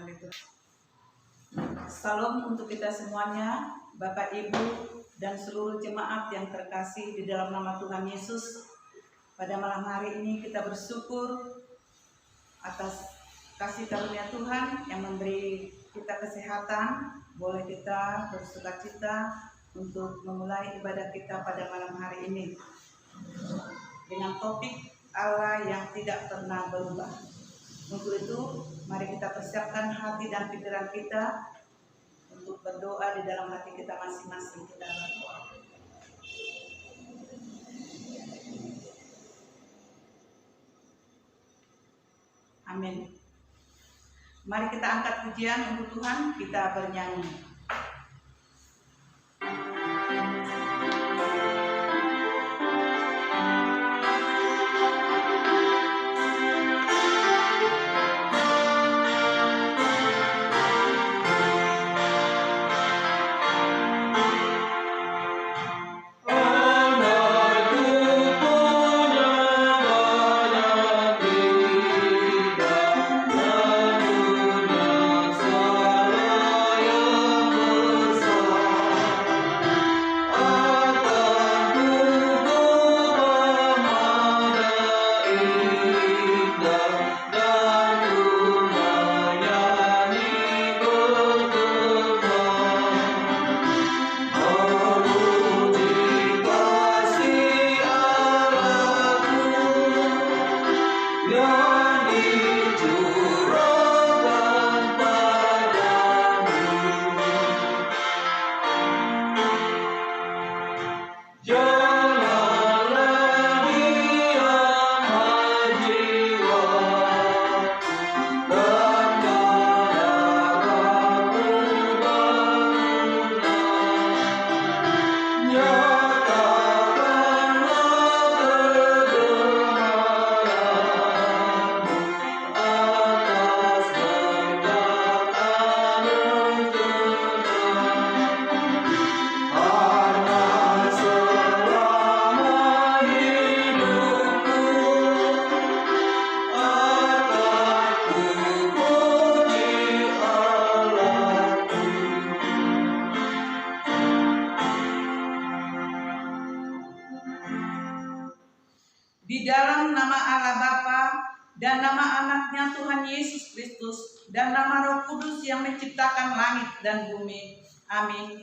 Haleluya. Salam untuk kita semuanya, Bapak Ibu dan seluruh jemaat yang terkasih di dalam nama Tuhan Yesus. Pada malam hari ini kita bersyukur atas kasih karunia Tuhan yang memberi kita kesehatan. Boleh kita bersukacita untuk memulai ibadah kita pada malam hari ini dengan topik Allah yang tidak pernah berubah. Untuk itu, mari kita persiapkan hati dan pikiran kita untuk berdoa di dalam hati kita masing-masing. Kita berdoa. Amin. Mari kita angkat pujian untuk Tuhan, kita bernyanyi. Di dalam nama Allah Bapa dan nama anaknya Tuhan Yesus Kristus dan nama Roh Kudus yang menciptakan langit dan bumi. Amin.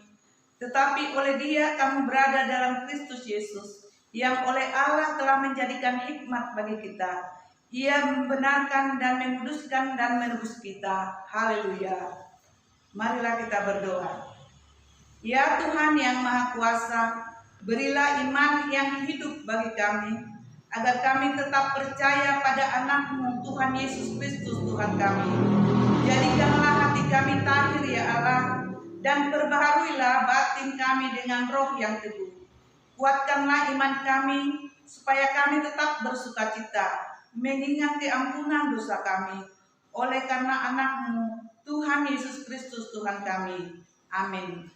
Tetapi oleh Dia kamu berada dalam Kristus Yesus, yang oleh Allah telah menjadikan hikmat bagi kita. Ia membenarkan dan menguduskan dan menebus kita. Haleluya. Marilah kita berdoa. Ya Tuhan yang Maha Kuasa, berilah iman yang hidup bagi kami, agar kami tetap percaya pada anak-Mu Tuhan Yesus Kristus Tuhan kami. Jadikanlah hati kami tahir ya Allah, dan perbaharuilah batin kami dengan roh yang teguh. Kuatkanlah iman kami, supaya kami tetap bersukacita, mengingat keampunan dosa kami, oleh karena anak-Mu Tuhan Yesus Kristus Tuhan kami. Amin.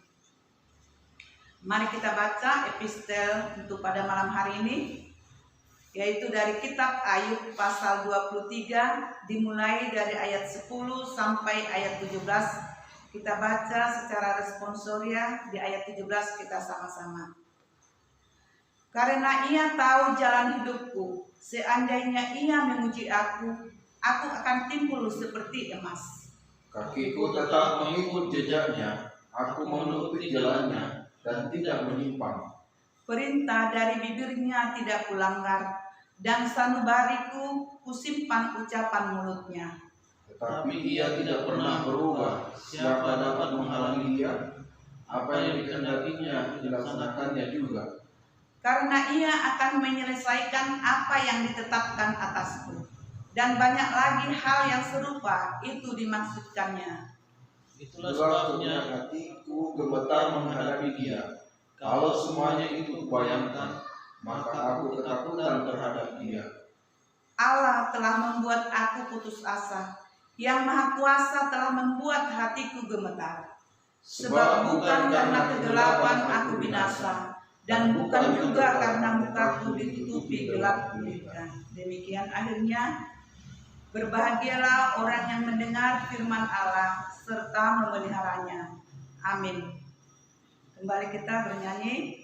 Mari kita baca epistel untuk pada malam hari ini, yaitu dari kitab Ayub pasal 23 dimulai dari ayat 10 sampai ayat 17. Kita baca secara responsoria di ayat 17 kita sama-sama. Karena Ia tahu jalan hidupku, seandainya Ia memuji aku akan timbul seperti emas. Kakiku tetap mengikut jejaknya, aku menuruti jalannya dan tidak menyimpang. Perintah dari bibirnya tidak kulanggar, dan sanubariku kusimpan ucapan mulutnya. Tetapi Ia tidak pernah berubah. Siapa dapat menghalangi Dia? Apa yang dikehendakinya dilaksanakannya juga. Karena Ia akan menyelesaikan apa yang ditetapkan atasku, dan banyak lagi hal yang serupa itu dimaksudkannya. Itulah sebabnya hatiku gemetar menghadapi Dia. Kalau semuanya itu kubayangkan, maka aku ketakutan terhadap Dia. Allah telah membuat aku putus asa, yang Maha Kuasa telah membuat hatiku gemetar. Sebab bukan karena kegelapan aku binasa, dan bukan juga karena mukaku ditutupi gelap gulita. Demikian akhirnya Berbahagialah orang yang mendengar firman Allah serta memeliharanya. Amin. Kembali kita bernyanyi.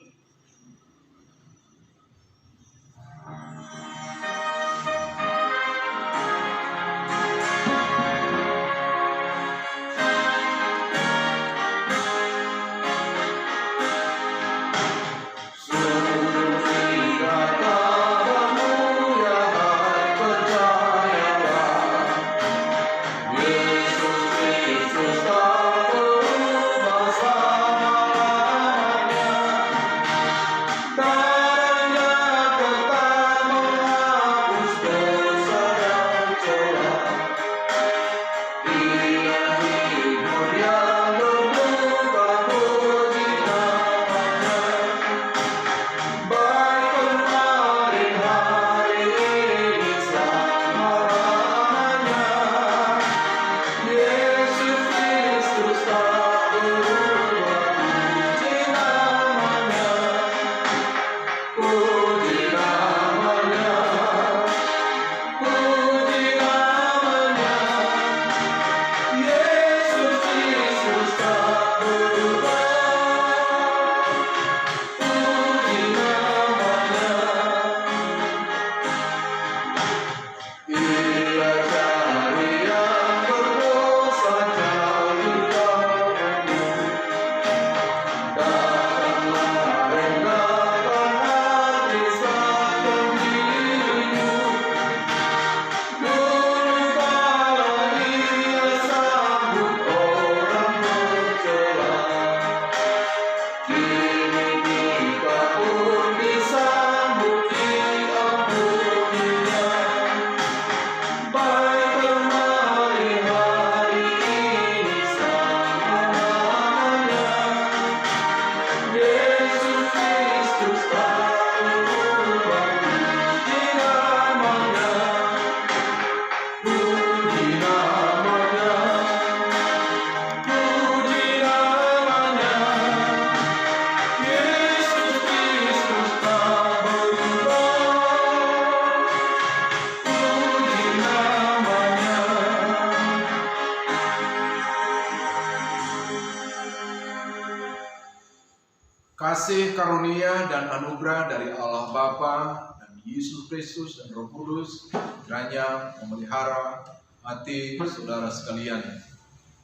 Kasih karunia dan anugerah dari Allah Bapa dan Yesus Kristus dan Roh Kudus kiranya memelihara hati saudara sekalian.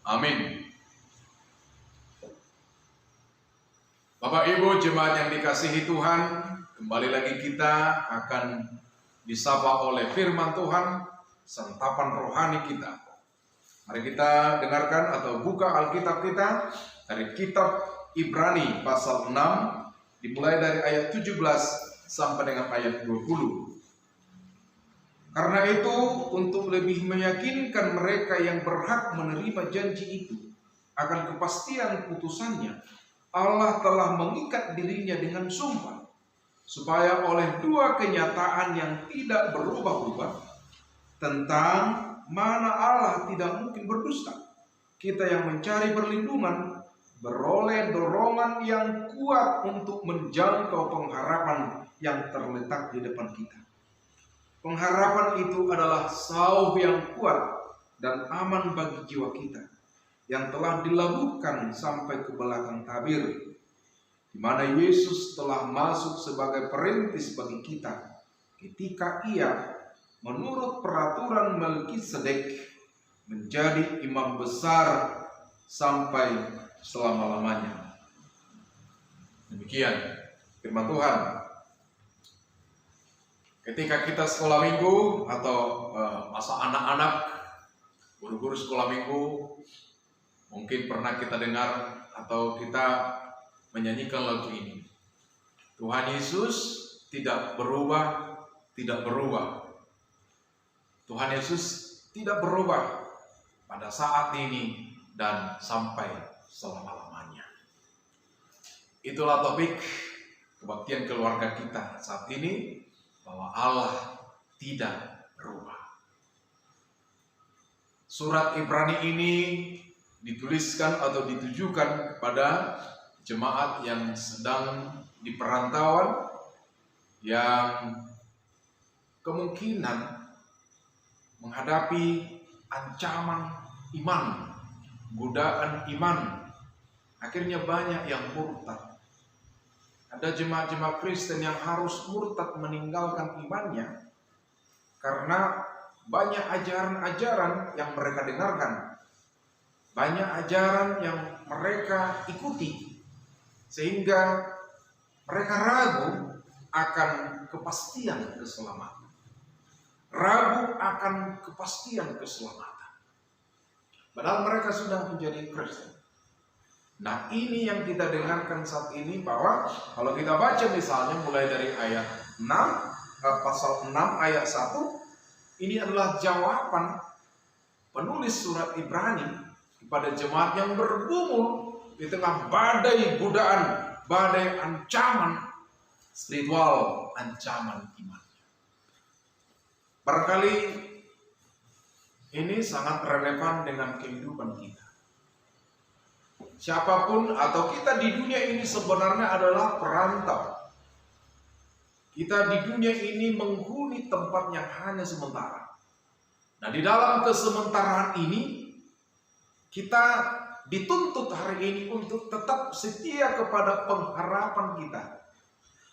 Amin. Bapak Ibu jemaat yang dikasihi Tuhan, kembali lagi kita akan disapa oleh firman Tuhan, santapan rohani kita. Mari kita dengarkan atau buka Alkitab kita dari kitab Ibrani pasal 6 dimulai dari ayat 17 sampai dengan ayat 20. Karena itu untuk lebih meyakinkan mereka yang berhak menerima janji itu akan kepastian putusannya, Allah telah mengikat dirinya dengan sumpah supaya oleh dua kenyataan yang tidak berubah-ubah tentang mana Allah tidak mungkin berdusta, kita yang mencari perlindungan beroleh dorongan yang kuat untuk menjangkau pengharapan yang terletak di depan kita. Pengharapan itu adalah sauh yang kuat dan aman bagi jiwa kita, yang telah dilabuhkan sampai ke belakang tabir, di mana Yesus telah masuk sebagai perintis bagi kita, ketika Ia menurut peraturan Melkisedek menjadi imam besar sampai selama-lamanya. Demikian firman Tuhan. Ketika kita sekolah minggu atau masa anak-anak, guru-guru sekolah minggu, mungkin pernah kita dengar atau kita menyanyikan lagu ini. Tuhan Yesus tidak berubah, tidak berubah. Tuhan Yesus tidak berubah pada saat ini dan sampai selama-lamanya. Itulah topik kebaktian keluarga kita saat ini, bahwa Allah tidak berubah. Surat Ibrani ini dituliskan atau ditujukan kepada jemaat yang sedang di perantauan, yang kemungkinan menghadapi ancaman iman, godaan iman, akhirnya banyak yang murtad. Ada jemaat-jemaat Kristen yang harus murtad meninggalkan imannya karena banyak ajaran-ajaran yang mereka dengarkan, banyak ajaran yang mereka ikuti, sehingga mereka ragu akan kepastian keselamatan. Ragu akan kepastian keselamatan. Padahal mereka sudah menjadi Kristen. Nah, ini yang kita dengarkan saat ini, bahwa kalau kita baca misalnya mulai dari ayat 6, pasal 6 ayat 1, ini adalah jawaban penulis surat Ibrani kepada jemaat yang bergumul di tengah badai godaan, badai ancaman spiritual, ancaman iman. Barangkali ini sangat relevan dengan kehidupan kita. Siapapun atau kita di dunia ini sebenarnya adalah perantau. Kita di dunia ini menghuni tempat yang hanya sementara. Nah, di dalam kesementaraan ini kita dituntut hari ini untuk tetap setia kepada pengharapan kita.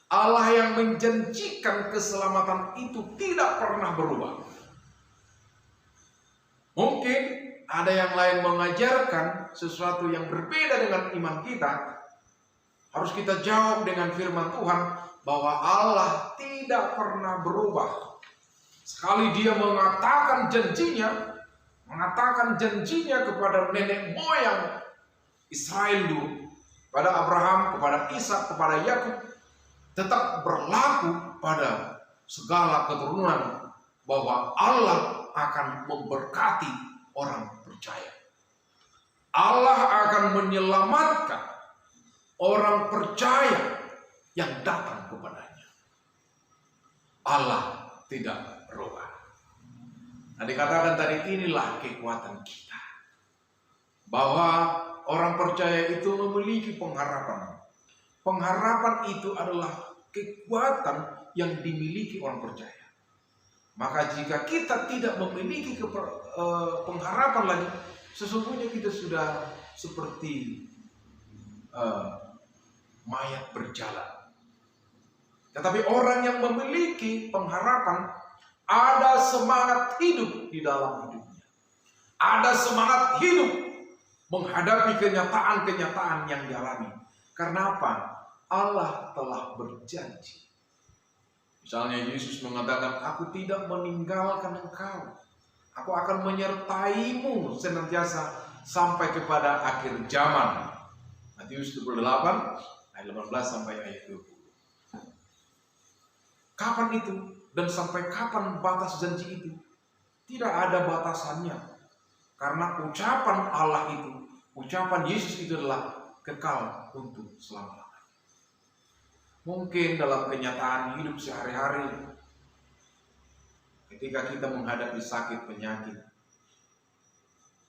Allah yang menjanjikan keselamatan itu tidak pernah berubah. Mungkin ada yang lain mengajarkan sesuatu yang berbeda dengan iman kita. Harus kita jawab dengan firman Tuhan bahwa Allah tidak pernah berubah. Sekali Dia mengatakan janjinya kepada nenek moyang Israel dulu, pada Abraham, kepada Ishak, kepada Yakub, tetap berlaku pada segala keturunan, bahwa Allah akan memberkati orang percaya. Allah akan menyelamatkan orang percaya yang datang kepadanya. Allah tidak berubah. Nah, dikatakan tadi, inilah kekuatan kita, bahwa orang percaya itu memiliki pengharapan. Pengharapan itu adalah kekuatan yang dimiliki orang percaya. Maka jika kita tidak memiliki pengharapan lagi, sesungguhnya kita sudah seperti mayat berjalan. Tetapi orang yang memiliki pengharapan, ada semangat hidup di dalam hidupnya. Ada semangat hidup menghadapi kenyataan-kenyataan yang dialami. Karena apa? Allah telah berjanji. Misalnya Yesus mengatakan, aku tidak meninggalkan engkau. Aku akan menyertaimu senantiasa sampai kepada akhir zaman. Matius 28 ayat 18 sampai ayat 20. Kapan itu? Dan sampai kapan batas janji itu? Tidak ada batasannya. Karena ucapan Allah itu, ucapan Yesus itu adalah kekal untuk selama-lamanya. Mungkin dalam kenyataan hidup sehari-hari, ketika kita menghadapi sakit, penyakit,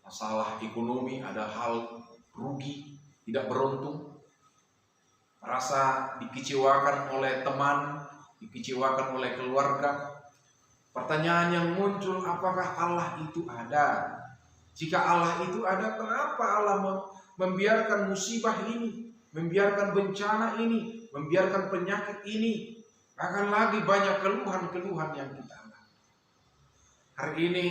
masalah ekonomi, ada hal rugi, tidak beruntung, merasa dikecewakan oleh teman, dikecewakan oleh keluarga, pertanyaan yang muncul, apakah Allah itu ada? Jika Allah itu ada, kenapa Allah membiarkan musibah ini, membiarkan bencana ini, membiarkan penyakit ini? Akan lagi banyak keluhan-keluhan yang kita alami. Hari ini,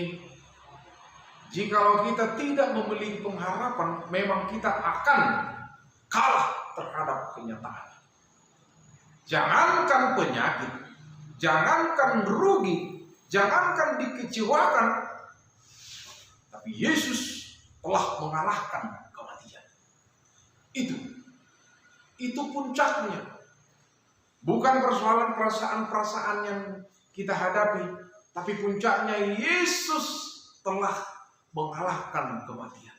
jikalau kita tidak memiliki pengharapan, memang kita akan kalah terhadap kenyataan. Jangankan penyakit, jangankan rugi, jangankan dikecewakan, tapi Yesus telah mengalahkan kematian. Itu puncaknya. Bukan persoalan perasaan-perasaan yang kita hadapi, tapi puncaknya Yesus telah mengalahkan kematian.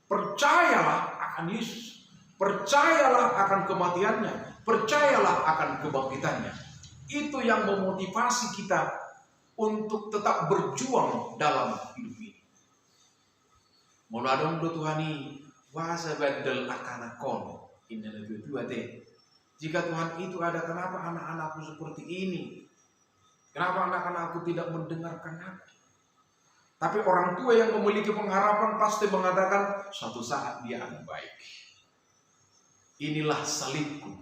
Percayalah akan Yesus. Percayalah akan kematiannya. Percayalah akan kebangkitannya. Itu yang memotivasi kita untuk tetap berjuang dalam hidup ini. Muladong do Tuhani wasa badal akanakon inna lebih. Jika Tuhan itu ada, kenapa anak-anakku seperti ini? Kenapa anak-anakku tidak mendengarkan aku? Tapi orang tua yang memiliki pengharapan pasti mengatakan suatu saat dia akan baik. Inilah salibku,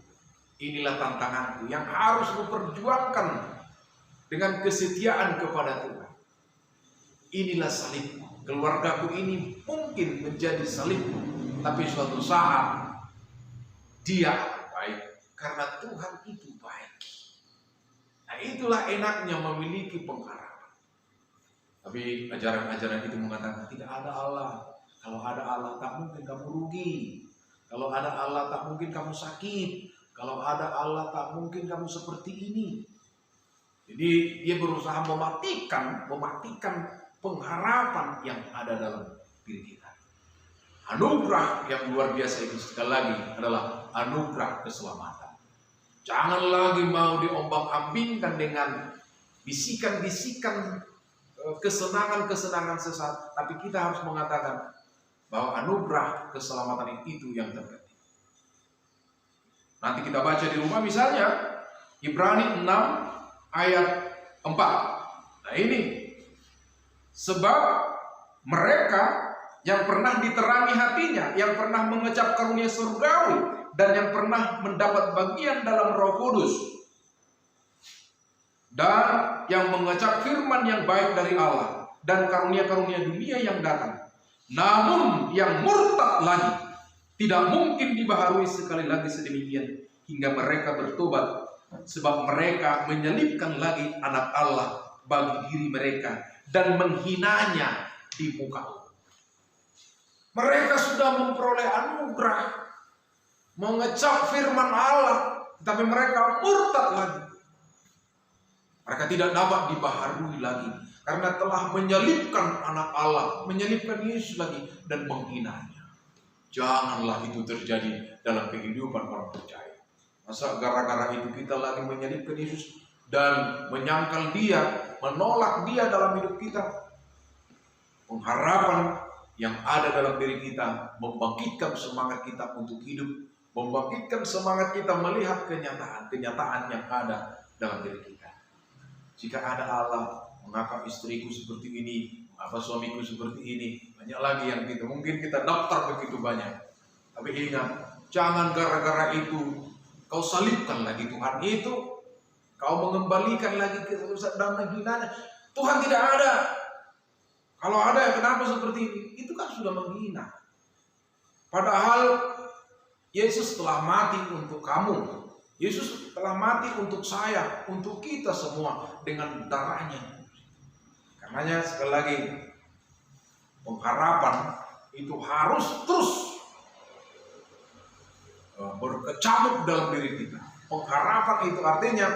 inilah tantanganku yang harus kuperjuangkan dengan kesetiaan kepada Tuhan. Inilah salibku, keluargaku ini mungkin menjadi salibku, tapi suatu saat dia akan baik karena Tuhan itu baik. Nah, itulah enaknya memiliki pengharapan. Tapi ajaran-ajaran itu mengatakan tidak ada Allah. Kalau ada Allah tak mungkin kamu rugi. Kalau ada Allah tak mungkin kamu sakit. Kalau ada Allah tak mungkin kamu seperti ini. Jadi dia berusaha mematikan pengharapan yang ada dalam diri kita. Anugerah yang luar biasa itu sekali lagi adalah anugerah keselamatan. Jangan lagi mau diombang-ambingkan dengan bisikan-bisikan kesenangan-kesenangan sesat, tapi kita harus mengatakan bahwa anugerah keselamatan itu yang terpenting. Nanti kita baca di rumah misalnya Ibrani 6 ayat 4. Nah ini, sebab mereka yang pernah diterangi hatinya, yang pernah mengecap karunia surgawi, dan yang pernah mendapat bagian dalam Roh Kudus, dan yang mengecap firman yang baik dari Allah dan karunia-karunia dunia yang datang, namun yang murtad lagi tidak mungkin dibaharui sekali lagi sedemikian hingga mereka bertobat, sebab mereka menyelipkan lagi anak Allah bagi diri mereka dan menghinanya di muka umum. Mereka sudah memperoleh anugerah, mengecap firman Allah, tapi mereka murtad lagi. Mereka tidak dapat dibaharui lagi karena telah menyelipkan anak Allah, menyelipkan Yesus lagi dan menghinanya. Janganlah itu terjadi dalam kehidupan orang percaya. Masa gara-gara itu kita lagi menyelipkan Yesus dan menyangkal Dia, menolak Dia dalam hidup kita. Pengharapan yang ada dalam diri kita membangkitkan semangat kita untuk hidup, membangkitkan semangat kita melihat kenyataan yang ada dalam diri kita. Jika ada Allah, mengapa istriku seperti ini, mengapa suamiku seperti ini, banyak lagi yang kita mungkin kita daftar begitu banyak. Tapi ingat, jangan gara-gara itu kau salibkan lagi Tuhan itu, kau mengembalikan lagi ke dalam penghinaan. Tuhan tidak ada. Kalau ada, kenapa seperti ini? Itu kan sudah menghina. Padahal Yesus telah mati untuk kamu. Yesus telah mati untuk saya, untuk kita semua dengan darahnya. Karenanya sekali lagi, pengharapan itu harus terus berkecamuk dalam diri kita. Pengharapan itu artinya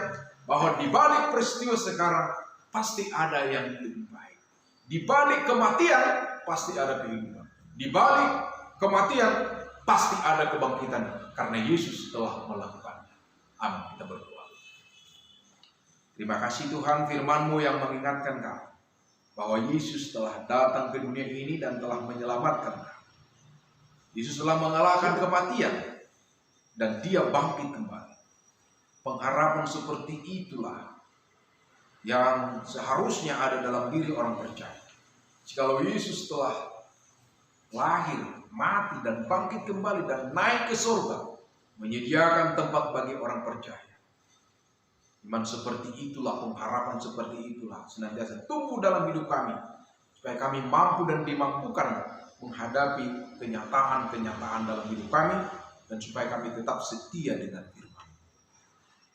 bahwa di balik peristiwa sekarang pasti ada yang lebih baik. Di balik kematian pasti ada kehidupan. Di balik kematian pasti ada kebangkitan karena Yesus telah melakukan. Amin. Kita berdoa. Terima kasih Tuhan, firman-Mu yang mengingatkan kami bahwa Yesus telah datang ke dunia ini dan telah menyelamatkan kami. Yesus telah mengalahkan kematian dan Dia bangkit kembali. Pengharapan seperti itulah yang seharusnya ada dalam diri orang percaya. Jikalau Yesus telah lahir, mati dan bangkit kembali dan naik ke surga, menyediakan tempat bagi orang percaya. Iman seperti itulah, pengharapan seperti itulah senantiasa tumbuh dalam hidup kami, supaya kami mampu dan dimampukan menghadapi kenyataan-kenyataan dalam hidup kami, dan supaya kami tetap setia dengan firman.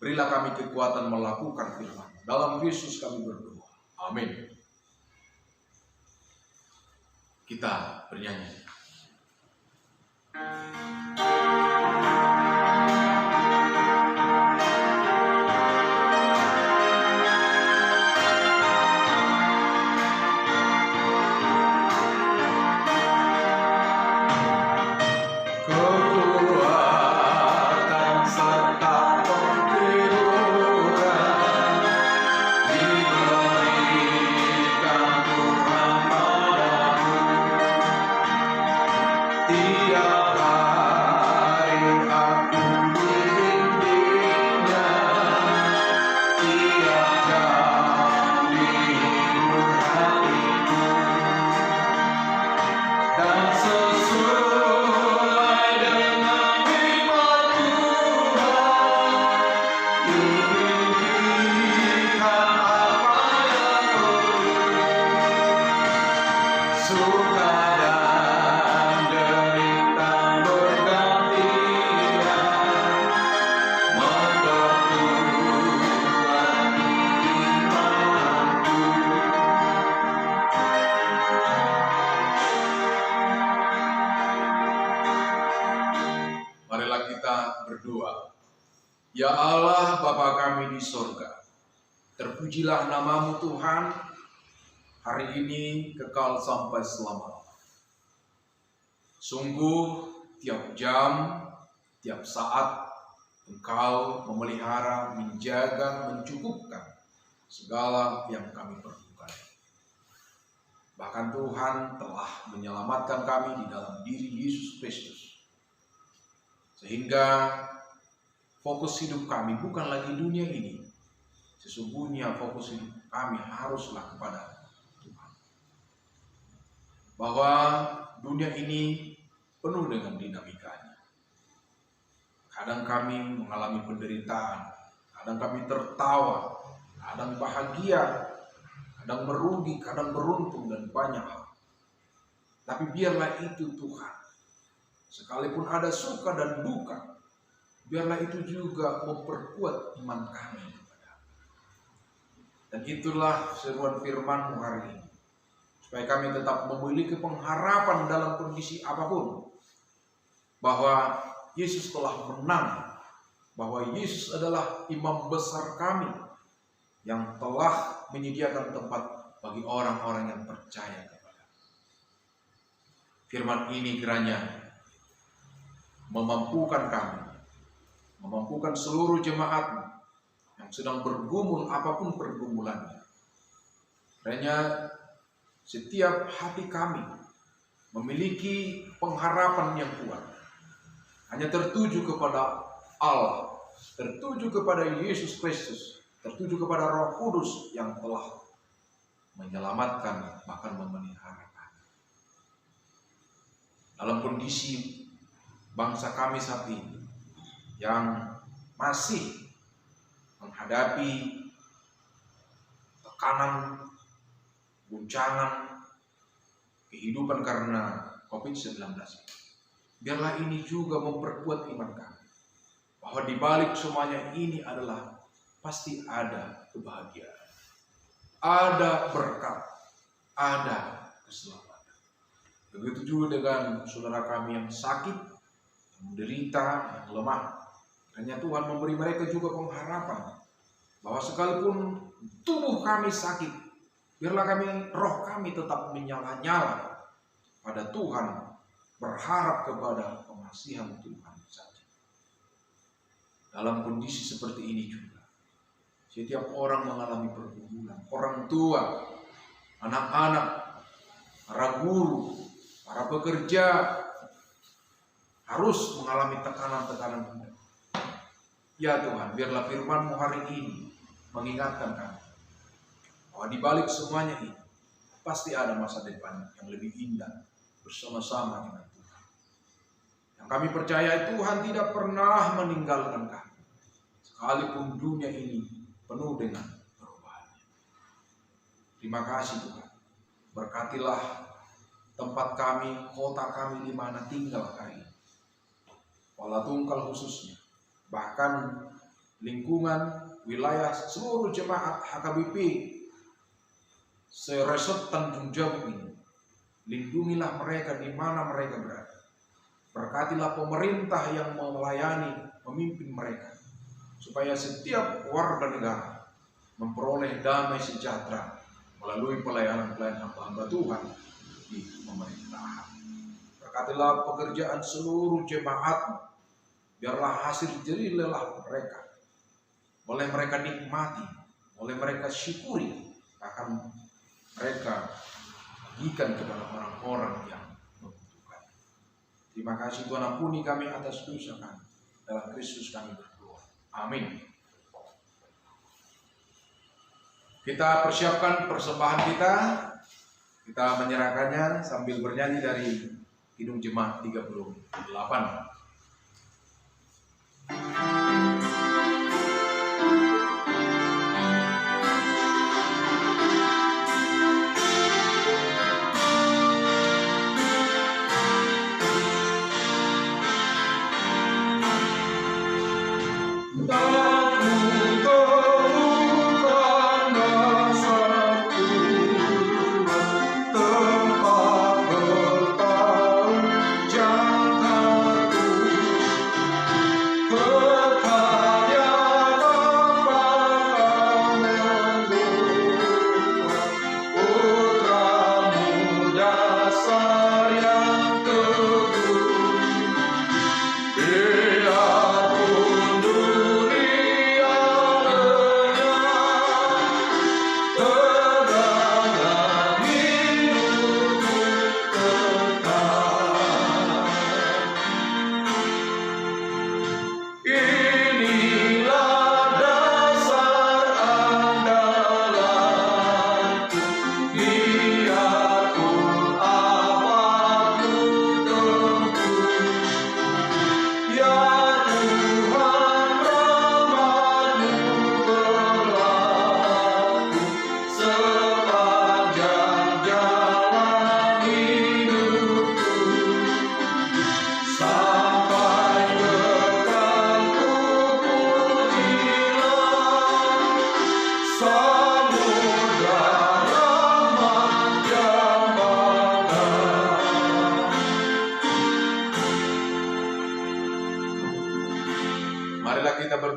Berilah kami kekuatan melakukan firman. Dalam Yesus kami berdoa. Amin. Kita bernyanyi. Tiap hari Ya Allah Bapa kami di sorga, terpujilah namamu Tuhan, hari ini kekal sampai selama-lamanya. Sungguh tiap jam, tiap saat Engkau memelihara, menjaga, mencukupkan segala yang kami perlukan. Bahkan Tuhan telah menyelamatkan kami di dalam diri Yesus Kristus. Sehingga fokus hidup kami bukan lagi dunia ini. Sesungguhnya fokus hidup kami haruslah kepada Tuhan. Bahwa dunia ini penuh dengan dinamikanya. Kadang kami mengalami penderitaan, kadang kami tertawa, kadang bahagia, kadang merugi, kadang beruntung, dan banyak hal. Tapi biarlah itu Tuhan. Sekalipun ada suka dan duka, biarlah itu juga memperkuat iman kami kepada-Mu. Dan itulah seruan firman-Mu hari ini. Supaya kami tetap memiliki pengharapan dalam kondisi apapun. Bahwa Yesus telah menang. Bahwa Yesus adalah imam besar kami. Yang telah menyediakan tempat bagi orang-orang yang percaya kepada-Mu. Firman ini kiranya memampukan kami, memampukan seluruh jemaat yang sedang bergumul apapun pergumulannya. Kiranya setiap hati kami memiliki pengharapan yang kuat, hanya tertuju kepada Allah, tertuju kepada Yesus Kristus, tertuju kepada Roh Kudus yang telah menyelamatkan, bahkan memelihara kami. Dalam kondisi bangsa kami saat ini yang masih menghadapi tekanan, guncangan kehidupan karena COVID-19, biarlah ini juga memperkuat iman kami, bahwa di balik semuanya ini adalah pasti ada kebahagiaan, ada berkat, ada keselamatan. Begitu juga dengan saudara kami yang sakit, menderita, yang lemah. Hanya Tuhan memberi mereka juga pengharapan bahwa sekalipun tubuh kami sakit, biarlah roh kami tetap menyala-nyala pada Tuhan, berharap kepada pengasihan Tuhan saja. Dalam kondisi seperti ini juga, setiap orang mengalami pergumulan, orang tua, anak-anak, para guru, para pekerja, harus mengalami tekanan-tekanan hidup. Ya Tuhan, biarlah firman-Mu hari ini mengingatkan kami bahwa di balik semuanya ini pasti ada masa depan yang lebih indah bersama-sama dengan Tuhan. Yang kami percaya Tuhan tidak pernah meninggalkan kami, sekalipun dunia ini penuh dengan perubahannya. Terima kasih Tuhan. Berkatilah tempat kami, kota kami di mana tinggal hari ini. Kuala Tungkal khususnya, bahkan lingkungan wilayah seluruh jemaat HKBP seresort Tanjung Jabung ini. Lindungilah mereka di mana mereka berada. Berkatilah pemerintah yang melayani, memimpin mereka, supaya setiap warga negara memperoleh damai sejahtera melalui pelayanan-pelayanan hamba Tuhan di pemerintahan. Berkatilah pekerjaan seluruh jemaat, biarlah hasil jerih lelah mereka boleh mereka nikmati, boleh mereka syukuri, akan mereka bagikan kepada orang-orang yang membutuhkan. Terima kasih Tuhan, ampuni kami atas dosa kami, dalam Kristus kami berdoa. Amin. Kita persiapkan persembahan kita menyerahkannya sambil bernyanyi dari Kidung Jemaat 38. Kekal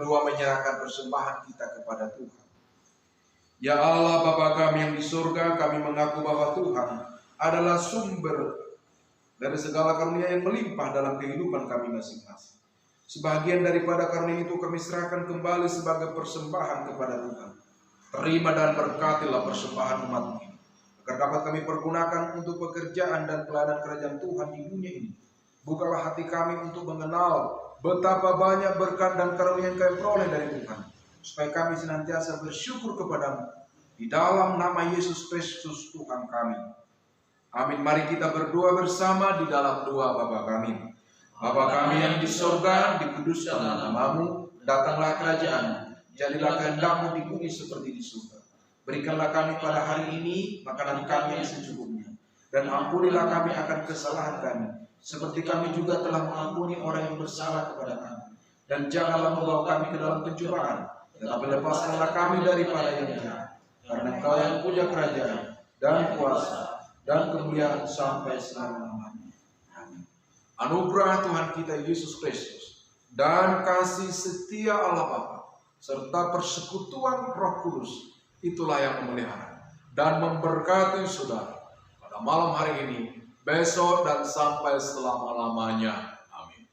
berdua menyerahkan persembahan kita kepada Tuhan. Ya Allah Bapa kami yang di surga, kami mengaku bahwa Tuhan adalah sumber dari segala karunia yang melimpah dalam kehidupan kami masing-masing. Sebagian daripada karunia itu kami serahkan kembali sebagai persembahan kepada Tuhan. Terima dan berkatilah persembahan umat-Mu ini, agar dapat kami pergunakan untuk pekerjaan dan pelayanan kerajaan Tuhan di dunia ini. Bukalah hati kami untuk mengenal betapa banyak berkat dan karunia yang kami peroleh dari Tuhan, supaya kami senantiasa bersyukur kepadamu. Di dalam nama Yesus Kristus Tuhan kami. Amin. Mari kita berdoa bersama di dalam doa Bapa kami. Bapa kami yang di surga, dikuduskanlah namamu, datanglah kerajaan-Mu, jadilah kehendak-Mu di bumi seperti di surga. Berikanlah kami pada hari ini makanan kami yang secukupnya, dan ampunilah kami akan kesalahan kami, seperti kami juga telah mengampuni orang yang bersalah kepada kami. Dan janganlah membawa kami ke dalam pencobaan, tetapi lepaskanlah kami daripada yang jahat. Karena Engkau yang punya kerajaan dan kuasa dan kemuliaan sampai selama-lamanya. Amin. Anugerah Tuhan kita Yesus Kristus dan kasih setia Allah Bapa serta persekutuan Roh Kudus itulah yang memelihara dan memberkati saudara pada malam hari ini, besok, dan sampai selama-lamanya. Amin.